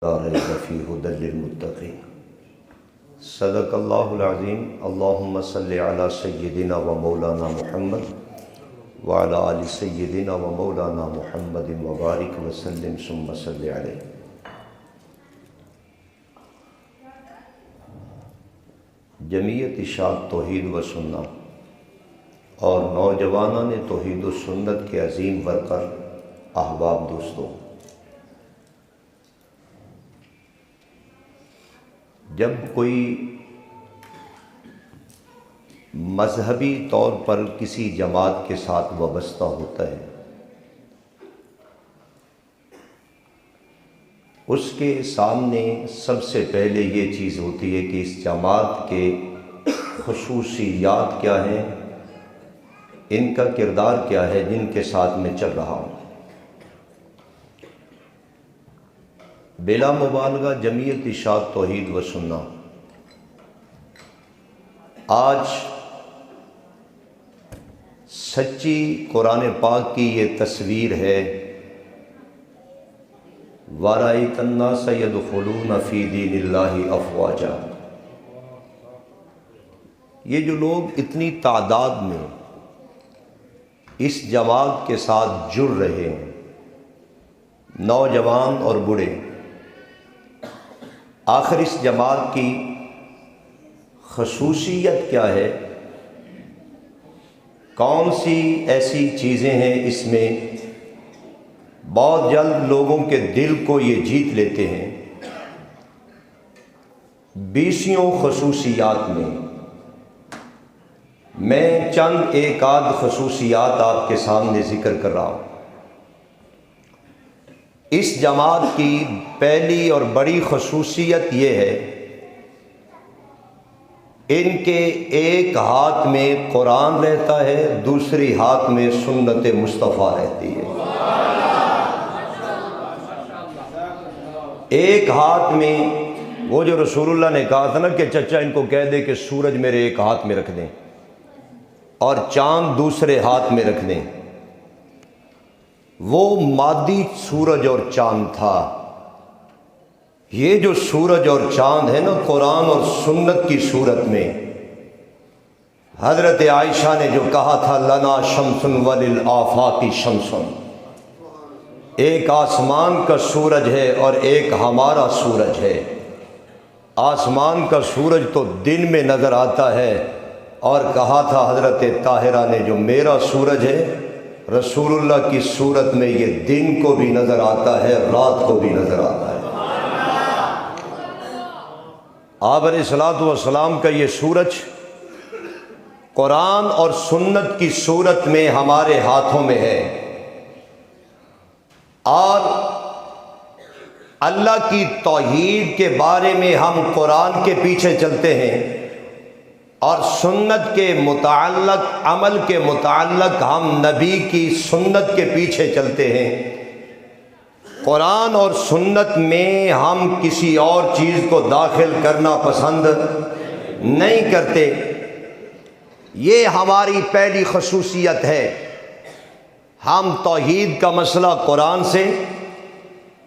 لا ریب فیہ ھدی للمتقین۔ صدق اللہ العظیم۔ اللہم صلی علی سیدنا و مولانا محمد وعلی آل سیدنا و مولانا محمد وبارک وسلم ثم صلی علیہ۔ جمعیت اشاعت توحید و سنت اور نوجوانان توحید و سنت کے عظیم ورکر احباب دوستوں، جب کوئی مذہبی طور پر کسی جماعت کے ساتھ وابستہ ہوتا ہے، اس کے سامنے سب سے پہلے یہ چیز ہوتی ہے کہ اس جماعت کے خصوصیات کیا ہیں، ان کا کردار کیا ہے جن کے ساتھ میں چل رہا ہوں۔ بلا مبالغہ جمعیت اشاعت توحید و سنت آج سچی قرآن پاک کی یہ تصویر ہے، وَرَأَيْتَ النَّاسَ يَدْخُلُونَ فِي دِينِ اللَّهِ أَفْوَاجًا۔ یہ جو لوگ اتنی تعداد میں اس جماعت کے ساتھ جڑ رہے ہیں، نوجوان اور بوڑھے، آخر اس جماعت کی خصوصیت کیا ہے؟ کون سی ایسی چیزیں ہیں اس میں بہت جلد لوگوں کے دل کو یہ جیت لیتے ہیں؟ 20 خصوصیات میں چند ایک آدھ خصوصیات آپ کے سامنے ذکر کر رہا ہوں۔ اس جماعت کی پہلی اور بڑی خصوصیت یہ ہے، ان کے ایک ہاتھ میں قرآن رہتا ہے، دوسری ہاتھ میں سنت مصطفیٰ رہتی ہے۔ ایک ہاتھ میں وہ جو رسول اللہ نے کہا تھا نا کہ چچا ان کو کہہ دے کہ سورج میرے ایک ہاتھ میں رکھ دیں اور چاند دوسرے ہاتھ میں رکھ دیں، وہ مادی سورج اور چاند تھا۔ یہ جو سورج اور چاند ہے نا، قرآن اور سنت کی صورت میں، حضرت عائشہ نے جو کہا تھا لنا شمس وللآفاق شمس، ایک آسمان کا سورج ہے اور ایک ہمارا سورج ہے۔ آسمان کا سورج تو دن میں نظر آتا ہے، اور کہا تھا حضرت طاہرہ نے جو میرا سورج ہے، رسول اللہ کی صورت میں یہ دن کو بھی نظر آتا ہے، رات کو بھی نظر آتا ہے۔ آپ علیہ الصلوۃ والسلام کا یہ سورج قرآن اور سنت کی صورت میں ہمارے ہاتھوں میں ہے، اور اللہ کی توحید کے بارے میں ہم قرآن کے پیچھے چلتے ہیں، اور سنت کے متعلق، عمل کے متعلق ہم نبی کی سنت کے پیچھے چلتے ہیں۔ قرآن اور سنت میں ہم کسی اور چیز کو داخل کرنا پسند نہیں کرتے۔ یہ ہماری پہلی خصوصیت ہے، ہم توحید کا مسئلہ قرآن سے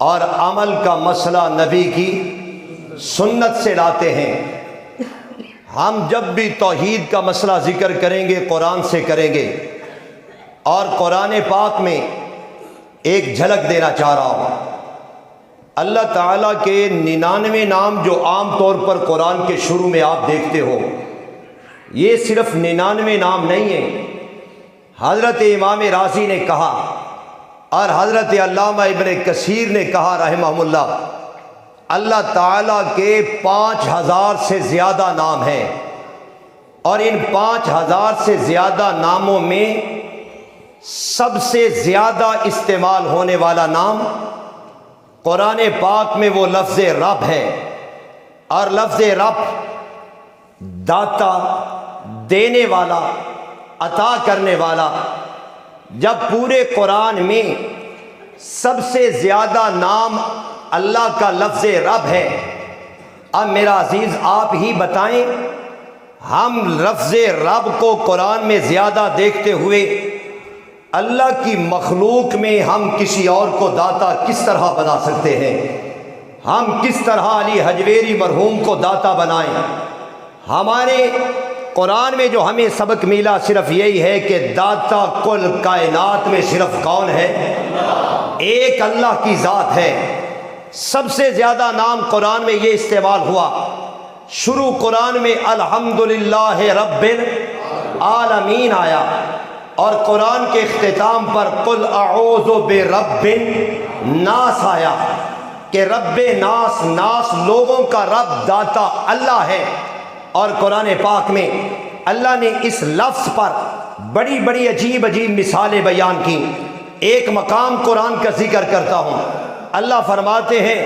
اور عمل کا مسئلہ نبی کی سنت سے لاتے ہیں۔ ہم جب بھی توحید کا مسئلہ ذکر کریں گے قرآن سے کریں گے، اور قرآن پاک میں ایک جھلک دینا چاہ رہا ہوں۔ اللہ تعالیٰ کے 99 نام جو عام طور پر قرآن کے شروع میں آپ دیکھتے ہو، یہ صرف 99 نام نہیں ہیں۔ حضرت امام رازی نے کہا اور حضرت علامہ ابن کثیر نے کہا رحمہ اللہ، اللہ تعالیٰ کے 5000 سے زیادہ نام ہیں، اور ان 5000 سے زیادہ ناموں میں سب سے زیادہ استعمال ہونے والا نام قرآن پاک میں وہ لفظ رب ہے، اور لفظ رب داتا، دینے والا، عطا کرنے والا۔ جب پورے قرآن میں سب سے زیادہ نام اللہ کا لفظ رب ہے، اب میرا عزیز آپ ہی بتائیں، ہم لفظ رب کو قرآن میں زیادہ دیکھتے ہوئے اللہ کی مخلوق میں ہم کسی اور کو داتا کس طرح بنا سکتے ہیں؟ ہم کس طرح علی حجویری مرحوم کو داتا بنائیں۔ ہمارے قرآن میں جو ہمیں سبق ملا صرف یہی ہے کہ داتا کل کائنات میں صرف کون ہے؟ ایک اللہ کی ذات ہے۔ سب سے زیادہ نام قرآن میں یہ استعمال ہوا، شروع قرآن میں الحمدللہ رب العالمین آیا، اور قرآن کے اختتام پر قل اعوذ برب الناس آیا کہ رب ناس، ناس لوگوں کا رب داتا اللہ ہے۔ اور قرآن پاک میں اللہ نے اس لفظ پر بڑی بڑی عجیب عجیب مثالیں بیان کی۔ ایک مقام قرآن کا ذکر کرتا ہوں، اللہ فرماتے ہیں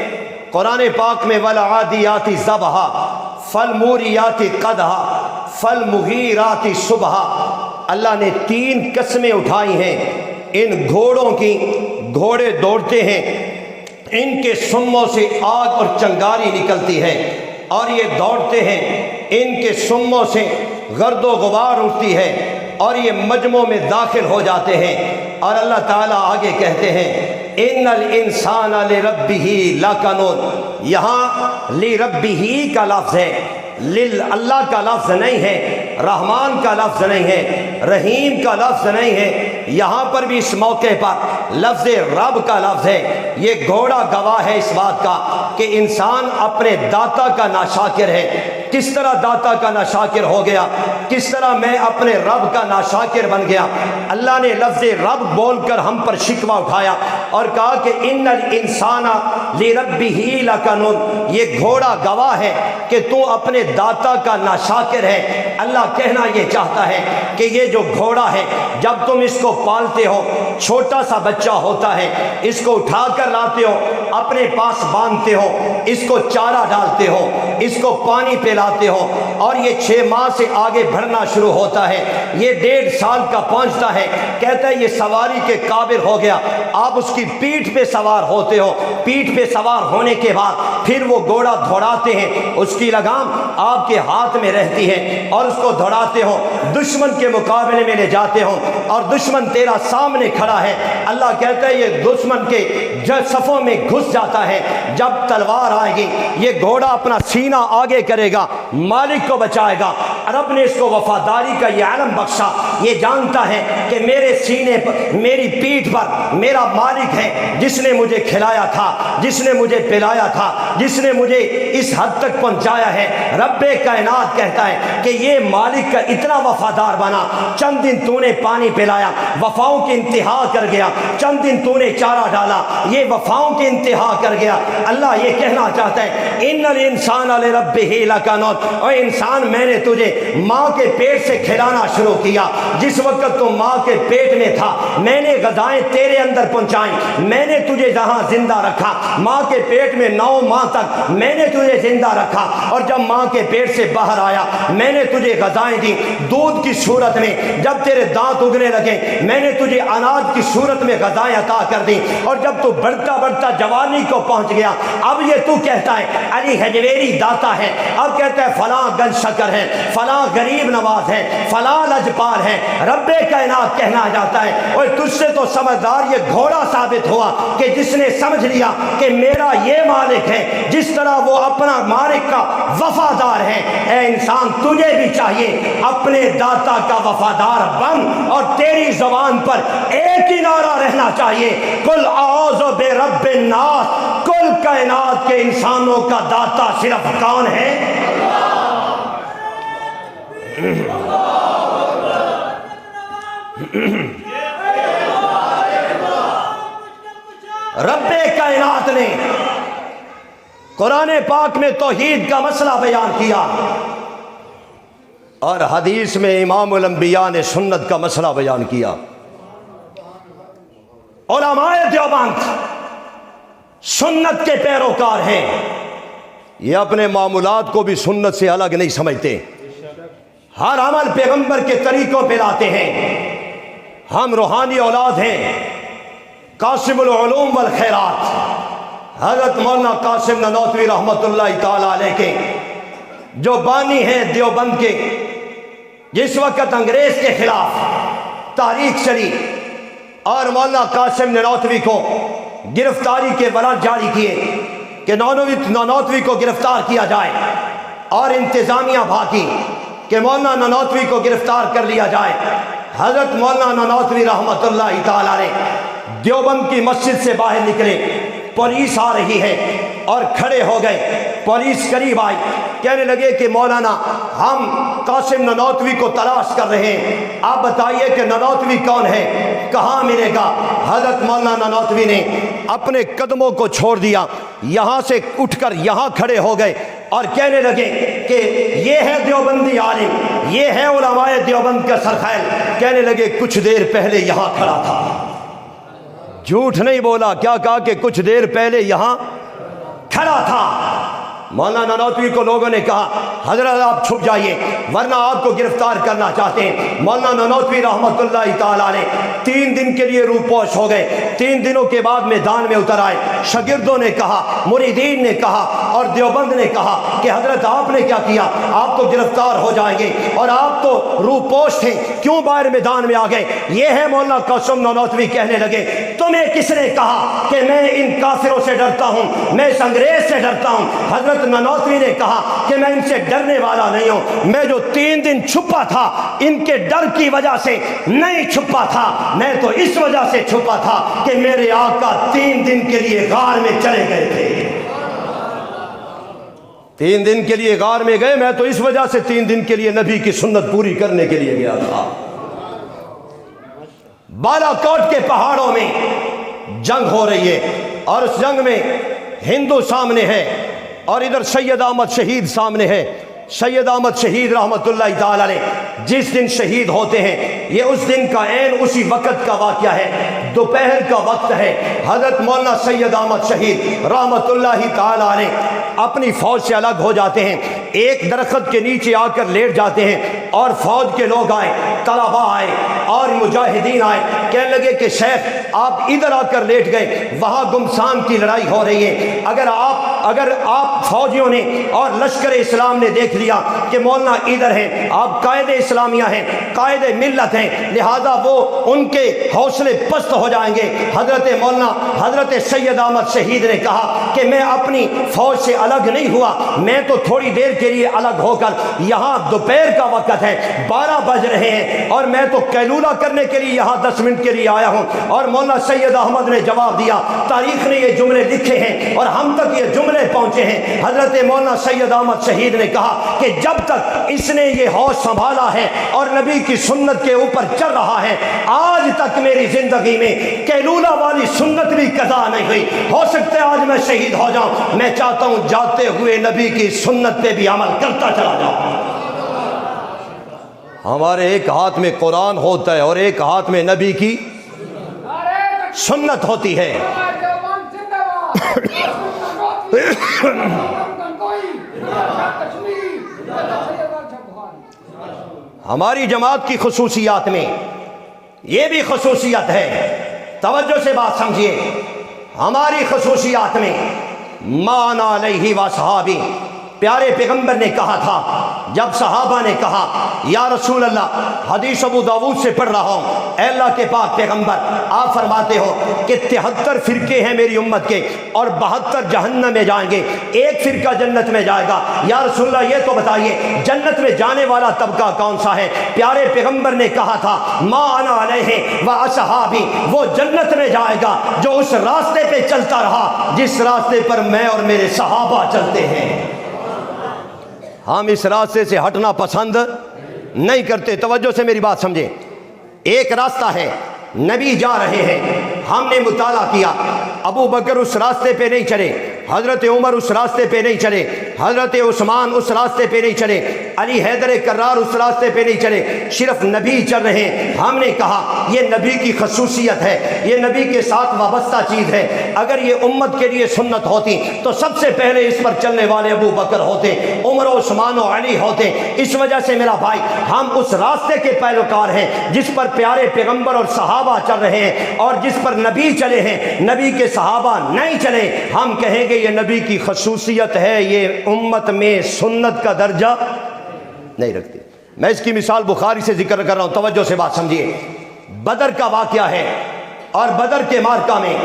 قرآن پاک میں والعادیات ضبحا فالموریات قدحا فالمغیرات صبحا۔ اللہ نے 3 قسمیں اٹھائی ہیں ان گھوڑوں کی۔ گھوڑے دوڑتے ہیں، ان کے سموں سے آگ اور چنگاری نکلتی ہے، اور یہ دوڑتے ہیں، ان کے سموں سے گرد و غبار اٹھتی ہے، اور یہ مجموع میں داخل ہو جاتے ہیں۔ اور اللہ تعالیٰ آگے کہتے ہیں ان الانسان لربہ لکنود۔ یہاں لربہ کا لفظ ہے، اللہ کا لفظ نہیں ہے، رحمان کا لفظ نہیں ہے، رحیم کا لفظ نہیں ہے۔ یہاں پر بھی اس موقع پر لفظ رب کا لفظ ہے۔ یہ گھوڑا گواہ ہے اس بات کا کہ انسان اپنے داتا کا ناشاکر ہے۔ کس طرح داتا کا ناشاکر ہو گیا؟ کس طرح میں اپنے رب کا ناشاکر بن گیا؟ اللہ نے لفظ رب بول کر ہم پر شکوہ اٹھایا اور کہا کہ ان الانسان لربہ لکنود۔ یہ گھوڑا گواہ ہے کہ تو اپنے داتا کا ناشاکر ہے۔ اللہ کہنا یہ چاہتا ہے کہ یہ جو گھوڑا ہے، جب تم اس کو پالتے ہو، چھوٹا سا بچہ ہوتا ہے، اس کو اٹھا کر لاتے ہو، اپنے پاس باندھتے ہو، اس کو چارہ ڈالتے ہو، اس کو پانی پلاتے ہو، اور یہ 6 ماہ سے آگے بڑھنا شروع ہوتا ہے، یہ 1.5 سال کا پہنچتا ہے، کہتا ہے یہ سواری کے قابل ہو گیا۔ آپ اس کی پیٹھ پہ سوار ہوتے ہو، پیٹھ پہ سوار ہونے کے بعد پھر وہ گھوڑا دوڑاتے ہیں، اس کی لگام آپ کے ہاتھ میں رہتی ہے، اور اس کو دوڑاتے ہو، دشمن کے مقابلے میں لے جاتے ہو، اور دشمن تیرا سامنے کھڑا ہے۔ اللہ کہتا ہے یہ دشمن کے صفوں میں گھس جاتا ہے۔ جب تلوار آئے گی، یہ گھوڑا اپنا سینہ آگے کرے گا، مالک کو بچائے گا۔ رب نے اس کو وفاداری کا یہ علم بخشا، یہ جانتا ہے کہ میرے سینے پر، میری پیٹھ پر میرا مالک ہے، جس نے مجھے کھلایا تھا، جس نے مجھے پلایا تھا، جس نے مجھے اس حد تک پہنچایا ہے۔ رب کائنات کہتا ہے کہ یہ مالک کا اتنا وفادار بنا، چند دن تو نے پانی پلایا، وفاؤں کی انتہا کر گیا، چند دن تو نے چارہ ڈالا، یہ وفاؤں کی انتہا کر گیا۔ اللہ یہ کہنا چاہتا ہے ان الانسان لربہ لکنود۔ اور انسان، میں نے تجھے ماں کے پیٹ سے کھلانا شروع کیا، جس وقت تو ماں کے پیٹ میں تھا میں نے غذائیں تیرے اندر پہنچائیں، میں نے تجھے جہاں زندہ رکھا، ماں کے پیٹ میں 9 ماہ تک میں نے تجھے زندہ رکھا، اور جب ماں کے پیٹ سے باہر آیا میں نے تجھے غذائیں دی دودھ کی صورت میں، جب تیرے دانت اگنے لگے میں نے تجھے اناج کی صورت میں غذائیں عطا کر دی، اور جب تو بڑھتا بڑھتا جوانی کو پہنچ گیا، اب یہ تو کہتا ہے علی حجویری داتا ہے، اب کہتا ہے فلاں گن شکر ہے، فلاں غریب نواز ہے، فلاں لجپال ہے۔ رب کائنات کہنا جاتا ہے اور تجھ سے تو سمجھدار یہ گھوڑا ثابت ہوا کہ جس نے سمجھ لیا کہ میرا یہ مالک ہے، جس طرح وہ اپنا مالک کا وفادار ہے۔ اے انسان، تجھے بھی چاہیے اپنے داتا کا وفادار بن، اور تیری زبان پر ایک ہی نعرہ رہنا چاہیے، قل اعوذ برب الناس۔ کل کائنات کے انسانوں کا داتا صرف کون ہے؟ رب کائنات نے قرآن پاک میں توحید کا مسئلہ بیان کیا، اور حدیث میں امام الانبیاء نے سنت کا مسئلہ بیان کیا۔ علماء دیوبند سنت کے پیروکار ہیں، یہ اپنے معمولات کو بھی سنت سے الگ نہیں سمجھتے، ہر عمل پیغمبر کے طریقوں پہ لاتے ہیں۔ ہم روحانی اولاد ہیں، قاسم العلوم والخیرات حضرت مولانا قاسم نانوتوی رحمۃ اللہ تعالیٰ علیہ کے جو بانی ہیں دیوبند کے، جس وقت انگریز کے خلاف تحریک چلی اور مولانا قاسم نانوتوی کو گرفتاری کے وارنٹ جاری کیے کہ نانوتوی کو گرفتار کیا جائے، اور انتظامیہ بھاگی کہ مولانا نانوتوی کو گرفتار کر لیا جائے۔ حضرت مولانا نانوتوی رحمۃ اللہ تعالی علیہ دیوبند کی مسجد سے باہر نکلے، پولیس آ رہی ہے اور کھڑے ہو گئے۔ پولیس قریب آئی، کہنے لگے کہ مولانا ہم قاسم نانوتوی کو تلاش کر رہے ہیں، آپ بتائیے کہ نانوتوی کون ہے، کہاں ملے گا؟ حضرت مولانا نانوتوی نے اپنے قدموں کو چھوڑ دیا، یہاں سے اٹھ کر یہاں کھڑے ہو گئے اور کہنے لگے کہ یہ ہے دیوبندی عالم، یہ ہے علماء دیوبند کا سرخیل۔ کہنے لگے کچھ دیر پہلے یہاں کھڑا تھا۔ جھوٹ نہیں بولا، کیا کہا کہ کچھ دیر پہلے یہاں کھڑا تھا۔ مولانا نانوتوی کو لوگوں نے کہا حضرت آپ چھپ جائیے ورنہ آپ کو گرفتار کرنا چاہتے ہیں۔ مولانا نانوتوی رحمۃ اللہ تعالی علیہ 3 دن کے لیے روپوش ہو گئے۔ 3 دنوں کے بعد میدان میں اتر آئے۔ شاگردوں نے کہا، مریدین نے کہا اور دیوبند نے کہا کہ حضرت آپ نے کیا کیا، آپ تو گرفتار ہو جائیں گے اور آپ تو روپوش تھے، کیوں باہر میدان میں آ گئے؟ یہ ہے مولانا قاسم نانوتوی۔ کہنے لگے تمہیں کس نے کہا کہ میں ان کافروں سے ڈرتا ہوں، میں اس انگریز سے ڈرتا ہوں؟ حضرت نانوتوی نے کہا کہ میں ان سے ڈرنے والا نہیں ہوں، میں جو 3 دن چھپا تھا ان کے ڈر کی وجہ سے نہیں چھپا تھا، میں تو اس وجہ سے چھپا تھا کہ میرے آقا 3 دن کے لیے غار میں چلے گئے تھے۔ 3 دن کے لیے غار میں گئے، میں تو اس وجہ سے 3 دن کے لیے نبی کی سنت پوری کرنے کے لیے گیا تھا۔ بالا کوٹ کے پہاڑوں میں جنگ ہو رہی ہے اور اس جنگ میں ہندو سامنے ہے اور ادھر سید احمد شہید سامنے ہے۔ سید احمد شہید رحمۃ اللہ تعالی علیہ جس دن شہید ہوتے ہیں، یہ اس دن کا عین اسی وقت کا واقعہ ہے، دوپہر کا وقت ہے۔ حضرت مولانا سید احمد شہید رحمۃ اللہ تعالی علیہ اپنی فوج سے الگ ہو جاتے ہیں، ایک درخت کے نیچے آ کر لیٹ جاتے ہیں اور فوج کے لوگ آئے، طلباء آئے اور مجاہدین آئے، کہنے لگے کہ شیخ آپ ادھر آ کر لیٹ گئے، وہاں گمسان کی لڑائی ہو رہی ہے، اگر آپ فوجیوں نے اور لشکر اسلام نے دیکھ لیا کہ مولانا ادھر ہیں، آپ قائد اسلامیہ ہیں، قائد ملت ہیں، لہذا وہ ان کے حوصلے پست ہو جائیں گے۔ حضرت سید احمد شہید نے کہا کہ میں اپنی فوج سے الگ نہیں ہوا، میں تو تھوڑی دیر کے لیے الگ ہو کر، یہاں دوپہر کا وقت ہے، 12 بج رہے ہیں اور میں تو قیلولہ کرنے کے لیے یہاں 10 منٹ کے لیے آیا ہوں۔ اور مولانا سید احمد نے جواب دیا، تاریخ نے یہ جملے لکھے ہیں اور ہم تک یہ جملے پہنچے ہیں۔ حضرت مولانا سید احمد شہید نے کہا کہ جب تک اس نے یہ ہوش سنبھالا ہے اور نبی کی سنت کے اوپر چل رہا ہے، آج تک میری زندگی میں قیلولہ والی سنت بھی قضا نہیں ہوئی۔ ہو سکتا ہے آج میں شہید ہو جاؤں، میں چاہتا ہوں جاتے ہوئے نبی کی سنت پہ بھی عمل کرتا چلا جاؤں۔ ہمارے ایک ہاتھ میں قرآن ہوتا ہے اور ایک ہاتھ میں نبی کی سنت ہوتی ہے۔ ہماری جماعت کی خصوصیات میں یہ بھی خصوصیت ہے، توجہ سے بات سمجھیے۔ ہماری خصوصیات میں مان علیہ وصحابی، پیارے پیغمبر نے کہا تھا جب صحابہ نے کہا یا رسول اللہ، حدیث ابو داؤد سے پڑھ رہا ہوں، اے اللہ کے پاک پیغمبر آپ فرماتے ہو کہ 73 فرقے ہیں میری امت کے اور 72 جہنم میں جائیں گے، ایک فرقہ جنت میں جائے گا۔ یا رسول اللہ یہ تو بتائیے جنت میں جانے والا طبقہ کون سا ہے؟ پیارے پیغمبر نے کہا تھا ما انا علیہ و اصحابی، وہ جنت میں جائے گا جو اس راستے پہ چلتا رہا جس راستے پر میں اور میرے صحابہ چلتے ہیں۔ ہم اس راستے سے ہٹنا پسند نہیں کرتے۔ توجہ سے میری بات سمجھیں، ایک راستہ ہے، نبی جا رہے ہیں، ہم نے مطالعہ کیا، ابو بکر اس راستے پہ نہیں چلے، حضرت عمر اس راستے پہ نہیں چلے، حضرت عثمان اس راستے پہ نہیں چلے، علی حیدر کرار اس راستے پہ نہیں چلے، صرف نبی چل رہے ہیں۔ ہم نے کہا یہ نبی کی خصوصیت ہے، یہ نبی کے ساتھ وابستہ چیز ہے، اگر یہ امت کے لیے سنت ہوتی تو سب سے پہلے اس پر چلنے والے ابو بکر ہوتے، عمر و عثمان و علی ہوتے۔ اس وجہ سے میرا بھائی ہم اس راستے کے پیروکار ہیں جس پر پیارے پیغمبر اور صحابہ چل رہے ہیں اور جس پر نبی چلے ہیں، نبی کے صحابہ نہیں چلے، ہم کہیں گے یہ نبی کی خصوصیت ہے، یہ امت میں سنت کا درجہ نہیں رکھتے۔ میں اس کی مثال بخاری سے ذکر کر رہا ہوں، توجہ سے بات سمجھیے۔ بدر کا واقعہ ہے اور بدر کے معرکہ میں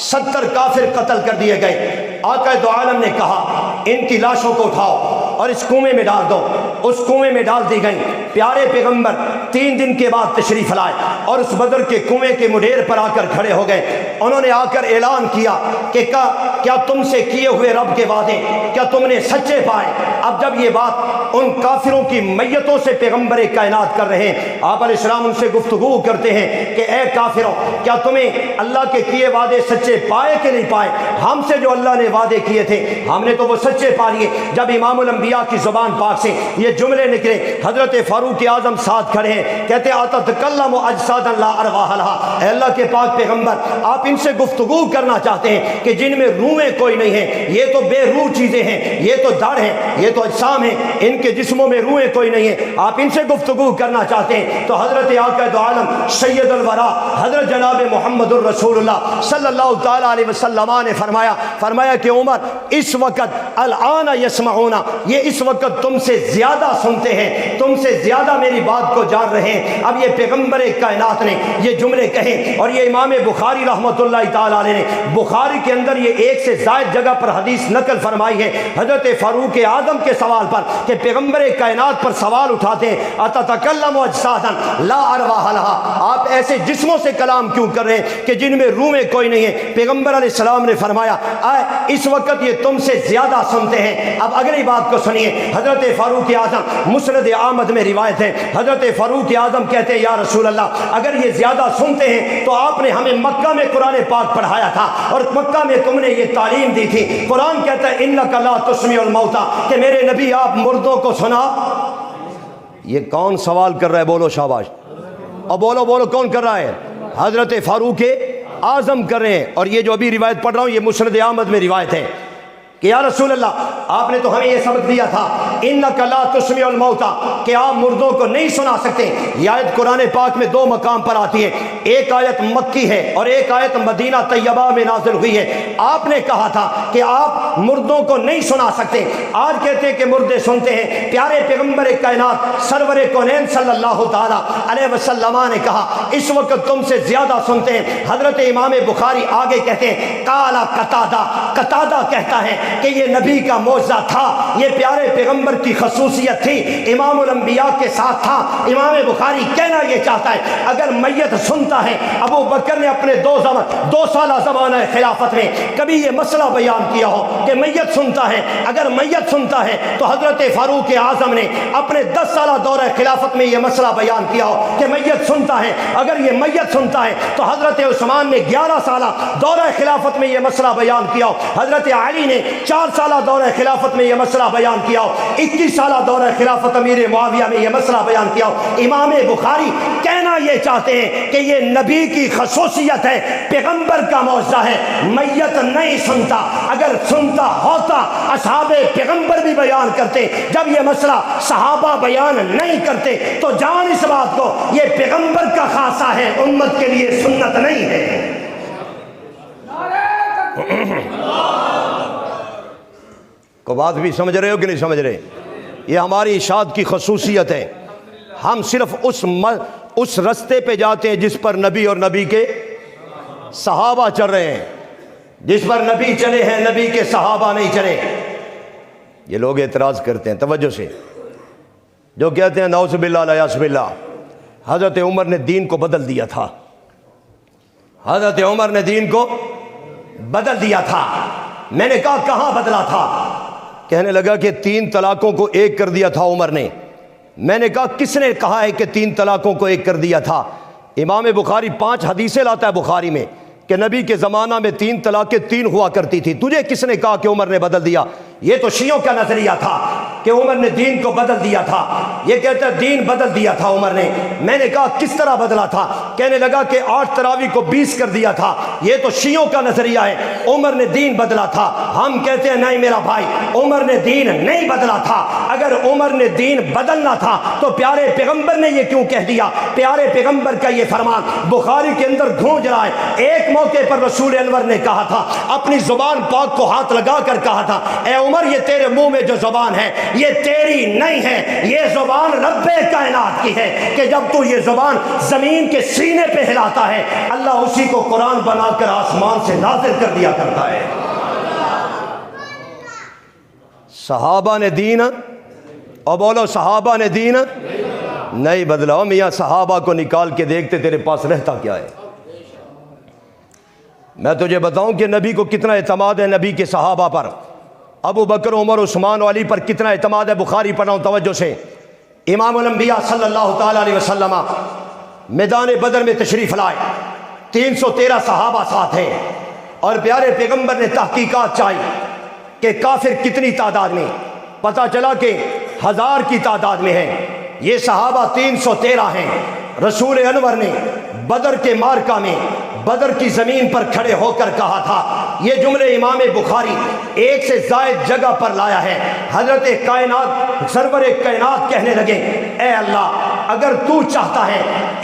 70 کافر قتل کر دیے گئے، آقا دو عالم نے کہا ان کی لاشوں کو اٹھاؤ اور اس کنویں میں ڈال دو۔ اس کنویں میں ڈال دی گئیں۔ پیارے پیغمبر 3 دن کے بعد تشریف لائے اور اس بدر کے کنویں کے مڈیر پر آ کر کھڑے ہو گئے۔ انہوں نے آ کر اعلان کیا کہ کیا تم سے کیے ہوئے رب کے وعدے کیا تم نے سچے پائے؟ اب جب یہ بات ان کافروں کی میتوں سے پیغمبر کائنات کر رہے ہیں، آپ علیہ السلام ان سے گفتگو کرتے ہیں کہ اے کافروں، کیا تمہیں اللہ کے کیے وعدے سچے پائے کہ نہیں پائے؟ ہم سے جو اللہ نے وعدے کیے تھے ہم نے تو وہ سچے پا لیے۔ جب امام الانبیاء کی زبان پاک سے یہ جملے نکلے، حضرت فاروق اعظم ساتھ کھڑے ہیں، کہتے اتتکلم اجسادا لا ارواح لها، اے اللہ کے پاک پیغمبر، آپ ان سے گفتگو کرنا چاہتے ہیں کہ جن میں روحیں کوئی نہیں ہیں، یہ تو بے روح چیزیں ہیں، یہ تو دڑ ہیں، یہ تو اجسام ہیں، ان کے جسموں میں روحیں کوئی نہیں ہیں، آپ ان سے گفتگو کرنا چاہتے ہیں؟ تو حضرت آقا دو عالم سید الورا حضرت جناب محمد الرسول اللہ صلی اللہ تعالیٰ علیہ وسلم نے فرمایا کہ عمر اس وقت الآن یسمعون، یہ اس وقت تم سے زیادہ سنتے ہیں، تم سے زیادہ میری بات کو جان رہے ہیں۔ اب یہ پیغمبر کائنات نے یہ جملے کہے اور یہ امام بخاری رحمۃ اللہ تعالیٰ علیہ نے بخاری کے اندر یہ 1 سے زائد جگہ پر حدیث نقل فرمائی ہے حضرت فاروق اعظم کے سوال پر کہ پیغمبر کائنات پر سوال اٹھاتے ہیں اتتکلم اجسادا لا ارواح لها، آپ ایسے جسموں سے کلام کیوں کر رہے ہیں کہ جن میں روحیں کوئی نہیں ہے؟ پیغمبر علیہ السلام نے فرمایا اس وقت یہ تم سے زیادہ سنتے ہیں۔ اب اگلی بات کو سنیے، حضرت فاروق اعظم مسند احمد میں روایت ہے، حضرت فاروق اعظم کہتے ہیں یا رسول اللہ، اگر یہ زیادہ سنتے ہیں تو آپ نے ہمیں مکہ میں قرآن پاک پڑھایا تھا اور مکہ میں تم نے یہ تعلیم دی تھی۔ قرآن کہتا ہے انک لا تسمع الموتى، کہ میرے نبی آپ مردوں کو سنا۔ یہ کون سوال کر رہا ہے؟ بولو شاباش، اور بولو کون کر رہا ہے؟ حضرت فاروق اعظم کر رہے ہیں۔ اور یہ جو ابھی روایت پڑھ رہا ہوں یہ مسند احمد میں روایت ہے کہ یا رسول اللہ، آپ نے تو ہمیں یہ سبق دیا تھا انک لا تسمع الموتى، کہ آپ مردوں کو نہیں سنا سکتے۔ یہ آیت قرآن پاک میں 2 مقام پر آتی ہے، ایک آیت مکی ہے اور ایک آیت مدینہ طیبہ میں نازل ہوئی ہے۔ آپ نے کہا تھا کہ آپ مردوں کو نہیں سنا سکتے، آج کہتے ہیں کہ مردے سنتے ہیں۔ پیارے پیغمبر کائنات سرور کونین صلی اللہ تعالیٰ علیہ وسلم نے کہا اس وقت تم سے زیادہ سنتے ہیں۔ حضرت امام بخاری آگے کہتے ہیں قال قتادہ کہتا ہے کہ یہ نبی کا معجزہ تھا، یہ پیارے پیغمبر کی خصوصیت تھی، امام الانبیاء کے ساتھ تھا۔ امام بخاری کہنا یہ چاہتا ہے اگر میت سنتا ہے، ابو بکر نے اپنے 2 سالہ زمانہ خلافت میں کبھی یہ مسئلہ بیان کیا ہو کہ میت سنتا ہے، اگر میت سنتا ہے تو حضرت فاروق اعظم نے اپنے 10 سالہ دورہ خلافت میں یہ مسئلہ بیان کیا ہو کہ میت سنتا ہے، اگر یہ میت سنتا ہے تو حضرت عثمان نے 11 سالہ دورہ خلافت میں یہ مسئلہ بیان کیا ہو، حضرت علی نے 4 سالہ دورہ خلافت میں یہ مسئلہ بیان کیا ہو، 21 سالہ دورہ خلافت امیر معاویہ میں یہ مسئلہ بیان کیا ہو۔ امام بخاری کہنا یہ چاہتے ہیں کہ یہ نبی کی خصوصیت ہے، پیغمبر کا معجزہ ہے۔ میت نہیں سنتا، اگر سنتا ہوتا اصحاب پیغمبر بھی بیان کرتے، جب یہ مسئلہ صحابہ بیان نہیں کرتے تو جان اس بات کو یہ پیغمبر کا خاصہ ہے، امت کے لیے سنت نہیں ہے۔ کو بات بھی سمجھ رہے ہو کہ نہیں سمجھ رہے؟ یہ ہماری اشاعت کی خصوصیت ہے، ہم صرف اس رستے پہ جاتے ہیں جس پر نبی اور نبی کے صحابہ چل رہے ہیں، جس پر نبی چلے ہیں نبی کے صحابہ نہیں چلے۔ یہ لوگ اعتراض کرتے ہیں توجہ سے، جو کہتے ہیں نعوذ باللہ الیاذ باللہ حضرت عمر نے دین کو بدل دیا تھا، حضرت عمر نے دین کو بدل دیا تھا۔ میں نے کہا کہاں بدلا تھا؟ کہنے لگا کہ 3 طلاقوں کو 1 کر دیا تھا عمر نے۔ میں نے کہا کس نے کہا ہے کہ 3 طلاقوں کو 1 کر دیا تھا؟ امام بخاری 5 حدیثیں لاتا ہے بخاری میں کہ نبی کے زمانہ میں 3 طلاقیں 3 ہوا کرتی تھی، تجھے کس نے کہا کہ عمر نے بدل دیا؟ یہ تو شیعوں کا نظریہ تھا کہ عمر نے دین کو بدل دیا تھا، یہ کہتا ہے دین بدل دیا تھا عمر نے۔ میں نے کہا کس طرح بدلا تھا؟ کہنے لگا کہ 8 تراویح کو 20 کر دیا تھا، یہ تو شیعوں کا نظریہ ہے، عمر نے دین بدلا تھا۔ ہم کہتے ہیں نہیں میرا بھائی، عمر نے دین نہیں بدلا تھا۔ اگر عمر نے دین بدلنا تھا تو پیارے پیغمبر نے یہ کیوں کہہ دیا؟ پیارے پیغمبر کا یہ فرمان بخاری کے اندر گونج رہا ہے۔ ایک موقع پر رسول انور نے کہا تھا، اپنی زبان پاک کو ہاتھ لگا کر کہا تھا اے عمر یہ تیرے منہ میں جو زبان ہے یہ تیری نہیں ہے، یہ زبان رب کائنات کی ہے، کہ جب تو یہ زبان زمین کے سینے پہ ہلاتا ہے، اللہ اسی کو قرآن بنا کر آسمان سے نازل کر دیا کرتا ہے۔ صحابہ نے دین، اور بولو صحابہ نے دین نہیں بدلا۔ میاں صحابہ کو نکال کے دیکھتے تیرے پاس رہتا کیا ہے؟ میں تجھے بتاؤں کہ نبی کو کتنا اعتماد ہے نبی کے صحابہ پر، ابو بکر، عمر، عثمان و علی پر کتنا اعتماد ہے۔ بخاری پڑھا ہوں توجہ سے، امام الانبیاء صلی اللہ تعالیٰ علیہ وسلم میدان بدر میں تشریف لائے، 313 صحابہ ساتھ ہیں، اور پیارے پیغمبر نے تحقیقات چاہی کہ کافر کتنی تعداد میں، پتہ چلا کہ 1000 کی تعداد میں ہیں، یہ صحابہ 313 ہیں۔ رسول انور نے بدر کے مارکہ میں بدر کی زمین پر کھڑے ہو کر کہا تھا، یہ جملے امام بخاری 1 سے زائد جگہ پر لایا ہے۔ حضرت کائنات سرور کائنات کہنے لگے، اے اللہ اگر تو چاہتا ہے،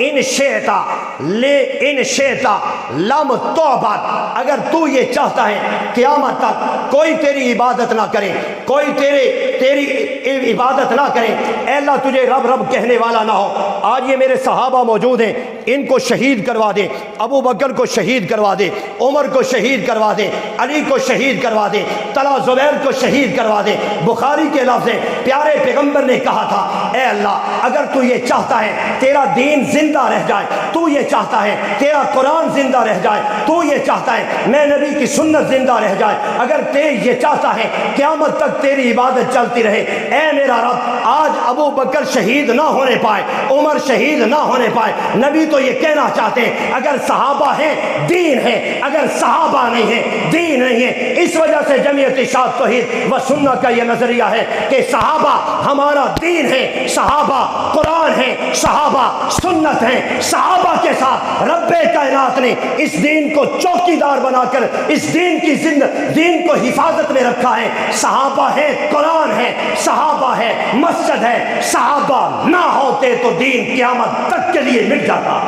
ان شئتا لے ان شئتا لم توبت، اگر تو یہ چاہتا ہے قیامت تک کوئی تیری عبادت نہ کرے، کوئی تیری عبادت نہ کرے، اے اللہ تجھے رب رب کہنے والا نہ ہو۔ آج یہ میرے صحابہ موجود ہیں، ان کو شہید کروا دے، ابو بکر کو شہید کروا دے، عمر کو شہید کروا دے، علی کو شہید کروا دے، طلحہ زبیر کو شہید کروا دے۔ بخاری کے لفظ ہیں، پیارے پیغمبر نے کہا تھا، اے اللہ اگر تو یہ چاہتا ہے تیرا دین زندہ رہ جائے، تو یہ چاہتا ہے تیرا قرآن زندہ رہ جائے، تو یہ چاہتا ہے میں نبی کی سنت زندہ رہ جائے، اگر یہ چاہتا ہے قیامت تک تیری عبادت چلتی رہے، اے میرا رب آج ابو بکر شہید نہ ہونے پائے، عمر شہید نہ ہونے پائے۔ نبی تو یہ کہنا چاہتے ہیں اگر صحابہ ہیں دین ہے، اگر صحابہ نہیں ہیں دین نہیں ہے۔ اس وجہ سے جمعیت اشاعت توحید و سنت کا یہ نظریہ ہے کہ صحابہ ہمارا دین ہے، صحابہ قرآن ہے، صحابہ سنت ہیں۔ صحابہ کے ساتھ رب کائنات نے اس دین کو چوکی دار بنا کر اس دین کو حفاظت میں رکھا ہے۔ صحابہ ہے، قرآن ہے، صحابہ ہے، مسجد ہے۔ صحابہ نہ ہوتے تو دین قیامت تک کے لیے مٹ جاتا۔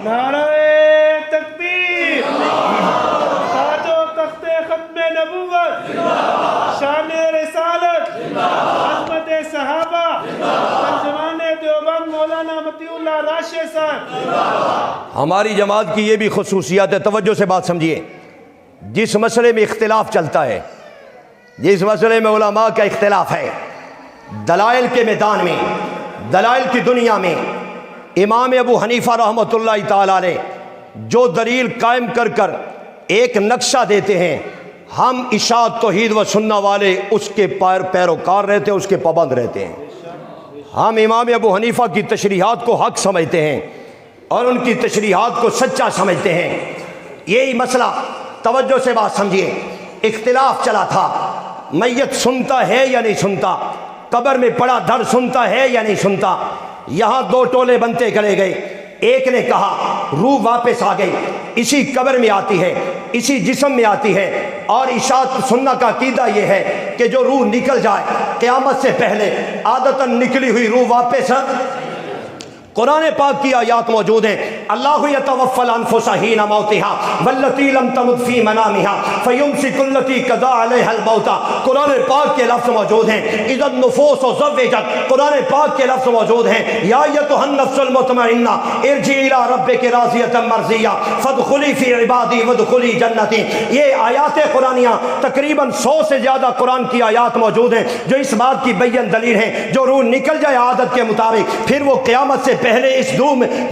نعرہ تکبیر، تاج و تخت ختم نبوت، شان رسالت، عظمت صحابہ، ترجمان دیوبند مولانا مطیع اللہ راشد صاحب۔ ہماری جماعت کی یہ بھی خصوصیات ہے، توجہ سے بات سمجھیے۔ جس مسئلے میں اختلاف چلتا ہے، جس مسئلے میں علماء کا اختلاف ہے، دلائل کے میدان میں، دلائل کی دنیا میں امام ابو حنیفہ رحمۃ اللہ تعالیٰ نے جو دلیل قائم کر کر ایک نقشہ دیتے ہیں، ہم اشاعت توحید و سنت والے اس کے پیروکار رہتے ہیں، اس کے پابند رہتے ہیں۔ ہم امام ابو حنیفہ کی تشریحات کو حق سمجھتے ہیں اور ان کی تشریحات کو سچا سمجھتے ہیں۔ یہی مسئلہ، توجہ سے بات سمجھیے، اختلاف چلا تھا، میت سنتا ہے یا نہیں سنتا، قبر میں پڑا دھڑ سنتا ہے یا نہیں سنتا۔ یہاں دو ٹولے بنتے چلے گئے، ایک نے کہا روح واپس آ گئی، اسی قبر میں آتی ہے، اسی جسم میں آتی ہے، اور اشاعت سنت کا عقیدہ یہ ہے کہ جو روح نکل جائے قیامت سے پہلے عادتاً نکلی ہوئی روح واپس قرآن پاک کی آیات موجود ہیں، اللہ یتوفی الانفس حین موتها واللتی لم تمت فی منامها فیمسک التی قضی علیہا الموت۔ قرآن پاک کے لفظ موجود ہیں، اذا النفوس زوجت، قرآن پاک کے لفظ موجود ہیں، یا ایتھا النفس المطمئنہ ارجعی الی ربک راضیۃ مرضیہ فادخلی فی عبادی وادخلی جنتی۔ یہ آیات قرآنیہ تقریباً 100 سے زیادہ قرآن کی آیات موجود ہیں جو اس بات کی بین دلیل ہیں، جو روح نکل جائے عادت کے مطابق پھر وہ قیامت سے پہلے اس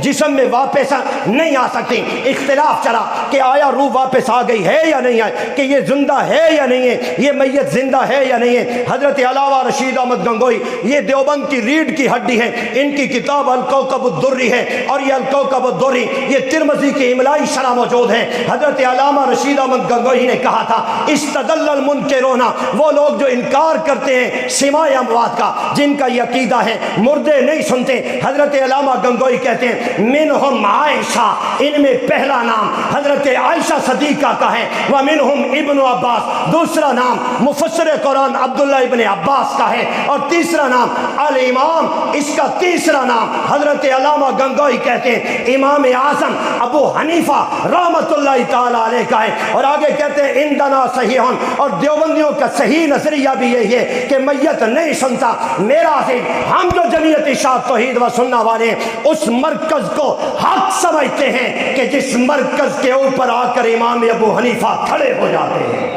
جسم میں واپس نہیں آ سکتی۔ اختلاف چلا کہ آیا روح واپس آ گئی ہے یا نہیں آئی، کہ یہ زندہ ہے یا نہیں ہے، یہ میت زندہ ہے یا نہیں ہے۔ حضرت علامہ رشید احمد گنگوئی یہ دیوبند کی ریڑھ کی ہڈی ہے، ان کی کتاب الکوکب الدری ہے، اور یہ الکوکب الدری یہ ترمذی کی املائی شرح موجود ہے۔ حضرت علامہ رشید احمد گنگوئی نے کہا تھا، استدل المنکرون، وہ لوگ جو انکار کرتے ہیں سماع اموات کا، جن کا یہ عقیدہ ہے مردے نہیں سنتے، حضرت علامہ گنگوئی کہتے ہیں منہم عائشہ، ان میں پہلا نام حضرت عائشہ صدیقہ کا ہے، ومنہم ابن عباس، دوسرا نام مفسر قرآن عبداللہ ابن عباس کا ہے، اور تیسرا نام الامام، اس کا تیسرا نام حضرت علامہ گنگوئی کہتے ہیں امام اعظم ابو حنیفہ رحمۃ اللہ تعالی علیہ کا ہے۔ اور آگے کہتے ہیں اندنا صحیحن، اور دیوبندیوں کا صحیح نظریہ بھی یہی ہے کہ میت نہیں سنتا۔ میرا عزیز، ہم جو جمعیت اشاعت توحید و سنت والے اس مرکز کو حق سمجھتے ہیں کہ جس مرکز کے اوپر آ کر امام ابو حنیفہ کھڑے ہو جاتے ہیں۔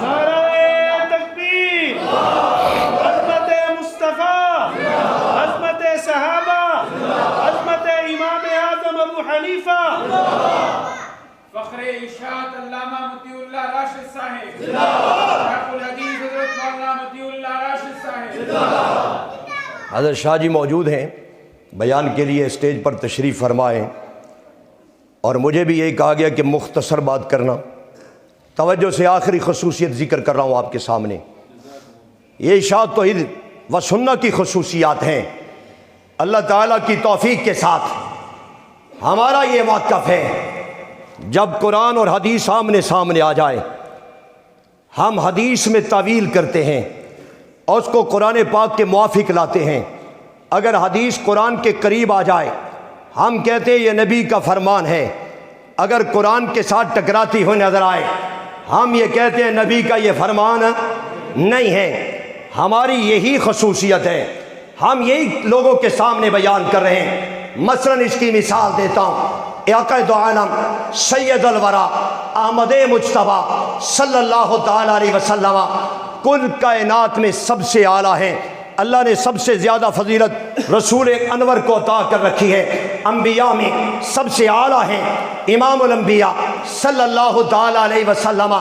نعرہ تکبیر۔ ارشاد علامہ مطیع اللہ راشد صاحب زندہ باد، شیخ الحدیث حضرت مولانا مطیع اللہ راشد صاحب زندہ باد۔ حضرت شاہ جی موجود ہیں، بیان کے لیے اسٹیج پر تشریف فرمائیں، اور مجھے بھی یہی کہا گیا کہ مختصر بات کرنا۔ توجہ سے آخری خصوصیت ذکر کر رہا ہوں آپ کے سامنے۔ یہ اشاعت توحید و سنت کی خصوصیات ہیں۔ اللہ تعالیٰ کی توفیق کے ساتھ ہمارا یہ موقف ہے، جب قرآن اور حدیث آمنے سامنے آ جائے، ہم حدیث میں تعویل کرتے ہیں اور اس کو قرآن پاک کے موافق لاتے ہیں۔ اگر حدیث قرآن کے قریب آ جائے، ہم کہتے ہیں یہ نبی کا فرمان ہے۔ اگر قرآن کے ساتھ ٹکراتی ہوئی نظر آئے، ہم یہ کہتے ہیں نبی کا یہ فرمان نہیں ہے۔ ہماری یہی خصوصیت ہے، ہم یہی لوگوں کے سامنے بیان کر رہے ہیں۔ مثلا اس کی مثال دیتا ہوں، آقا دو عالم سید الورا احمد مجتبیٰ صلی اللہ تعالی علیہ وسلم کل کائنات میں سب سے اعلیٰ ہیں۔ اللہ نے سب سے زیادہ فضیلت رسول انور کو عطا کر رکھی ہے۔ انبیاء میں سب سے اعلیٰ ہیں امام الانبیاء صلی اللہ تعالی علیہ وسلم۔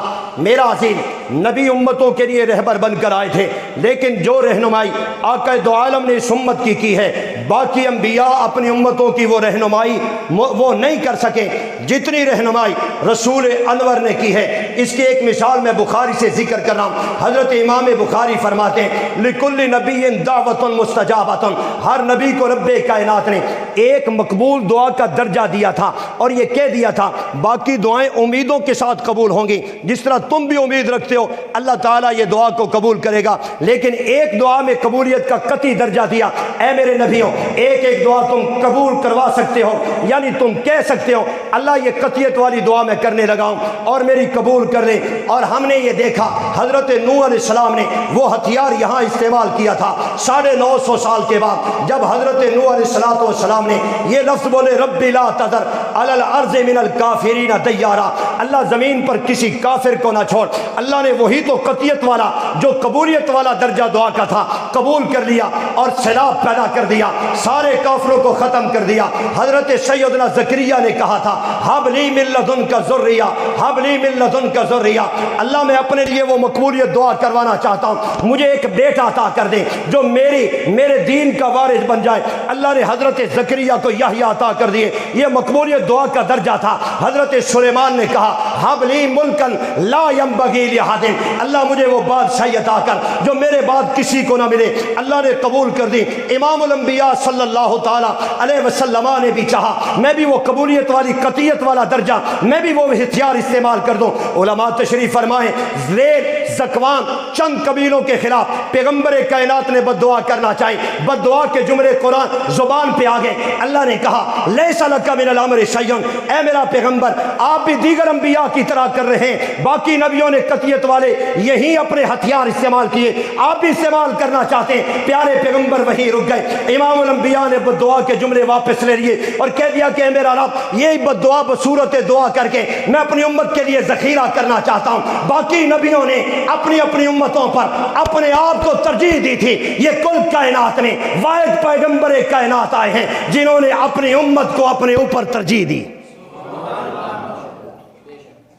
میرا عظیم نبی امتوں کے لیے رہبر بن کر آئے تھے، لیکن جو رہنمائی آقا دو عالم نے اس امت کی ہے، باقی انبیاء اپنی امتوں کی وہ رہنمائی وہ نہیں کر سکے جتنی رہنمائی رسول انور نے کی ہے۔ اس کی ایک مثال میں بخاری سے ذکر کر رہا ہوں۔ حضرت امام بخاری فرماتے ہیں لکل نبی دعوت مستجابۃ، ہر نبی کو رب کائنات نے ایک مقبول دعا کا درجہ دیا تھا، اور یہ کہہ دیا تھا باقی دعائیں امیدوں کے ساتھ قبول ہوں گی، جس طرح تم بھی امید رکھتے ہو اللہ تعالیٰ یہ دعا کو قبول کرے گا، لیکن ایک دعا میں قبولیت کا قطعی درجہ دیا۔ اے میرے نبیوں، ایک ایک دعا تم قبول کروا سکتے ہو، یعنی تم کہہ سکتے ہو اللہ یہ قطعیت والی دعا میں کرنے لگا ہوں اور میری قبول کر لیں۔ اور ہم نے یہ دیکھا حضرت نوح علیہ السلام نے وہ ہتھیار یہاں استعمال کیا تھا 950 سال کے بعد، جب حضرت نوح علیہ السلام نے یہ لفظ بولے رب لا تذر علی الارض من الکافرین دیارا، اللہ زمین پر کسی کافر کو نہ چھوڑ۔ اللہ نے وہی تو قطعیت والا جو قبولیت والا درجہ دعا کا تھا قبول کر لیا اور سیلاب پیدا کر دیا، سارے کافروں کو ختم کر دیا۔ حضرت سیدنا زکریا نے کہا تھا ہب لی من لدنک ذریہ، ہب لی من لدنک ذریہ، اللہ میں اپنے لیے وہ مقبولیت دعا کروانا چاہتا ہوں، مجھے ایک بیٹا عطا کر دے جو میرے دین کا وارث بن جائے۔ اللہ نے حضرت زکریا کو یحییٰ عطا کر دیے، یہ مقبولیت دعا کا درجہ تھا۔ حضرت سلیمان نے کہا ہب لی ملکا لا ینبغی لأحد، اللہ مجھے وہ بادشاہی عطا کر جو میرے بعد کسی کو نہ ملے، اللہ نے قبول کر دی۔ امام الانبیاء صلی اللہ تعالی علیہ وسلم نے بھی چاہا میں بھی وہ قبولیت والی قطعیت والا درجہ، میں بھی وہ ہتھیار استعمال کر دوں۔ علماء تشریف فرمائیں ریل زکوان چند قبیلوں کے خلاف پیغمبر کائنات نے بد دعا کرنا چاہی، بد دعا کے جملے قرآن زبان پہ آ گئے۔ اللہ نے کہا لیس لک من الامر شیء، اے میرا پیغمبر آپ بھی دیگر انبیاء کی طرح کر رہے ہیں، باقی نبیوں نے قطعیت والے یہی اپنے ہتھیار استعمال کیے، آپ بھی استعمال کرنا چاہتے ہیں۔ پیارے پیغمبر وہیں رک گئے۔ امام الانبیاء نے بد دعا کے جملے واپس لے لیے اور کہہ دیا کہ اے میرا رب یہی بد دعا بصورت دعا کر کے میں اپنی امت کے لیے ذخیرہ کرنا چاہتا ہوں۔ باقی نبیوں نے اپنی اپنی امتوں پر اپنے آپ کو ترجیح دی تھی، یہ کل کائنات میں واحد پیغمبر کائنات آئے ہیں جنہوں نے اپنی امت کو اپنے اوپر ترجیح دی۔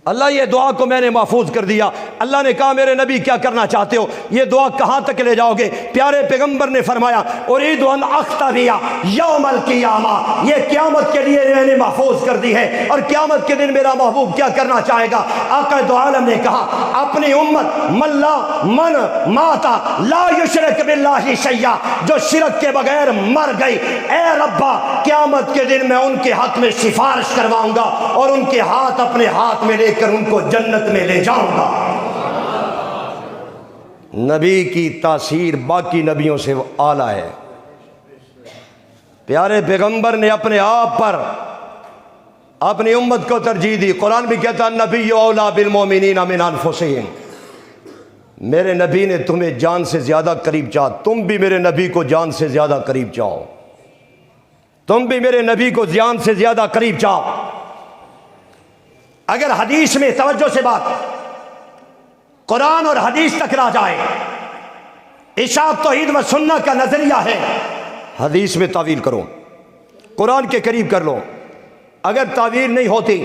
اللہ یہ دعا کو میں نے محفوظ کر دیا۔ اللہ نے کہا میرے نبی کیا کرنا چاہتے ہو، یہ دعا کہاں تک لے جاؤ گے؟ پیارے پیغمبر نے فرمایا ارید ان اختبیہ یوم القیامہ، یہ قیامت کے لیے میں نے محفوظ کر دی ہے، اور قیامت کے دن میرا محبوب کیا کرنا چاہے گا؟ آقا دو عالم نے کہا اپنی امت من ماتا لا یشرک باللہ شیئا، جو شرک کے بغیر مر گئی، اے ربا قیامت کے دن میں ان کے حق میں سفارش کرواؤں گا اور ان کے ہاتھ اپنے ہاتھ میں لے کر ان کو جنت میں لے جاؤں گا۔ نبی کی تاثیر باقی نبیوں سے اعلیٰ ہے۔ پیارے پیغمبر نے اپنے آپ پر اپنی امت کو ترجیح دی۔ قرآن بھی کہتا النبی اولیٰ بالمؤمنین من انفسہم، میرے نبی نے تمہیں جان سے زیادہ قریب چاہا، تم بھی میرے نبی کو جان سے زیادہ قریب چاہو، تم بھی میرے نبی کو جان سے زیادہ قریب چاہو۔ اگر حدیث میں توجہ سے بات قرآن اور حدیث ٹکرا جائے، اشاعت توحید و سنت کا نظریہ ہے حدیث میں تعویل کرو، قرآن کے قریب کر لو، اگر تعویل نہیں ہوتی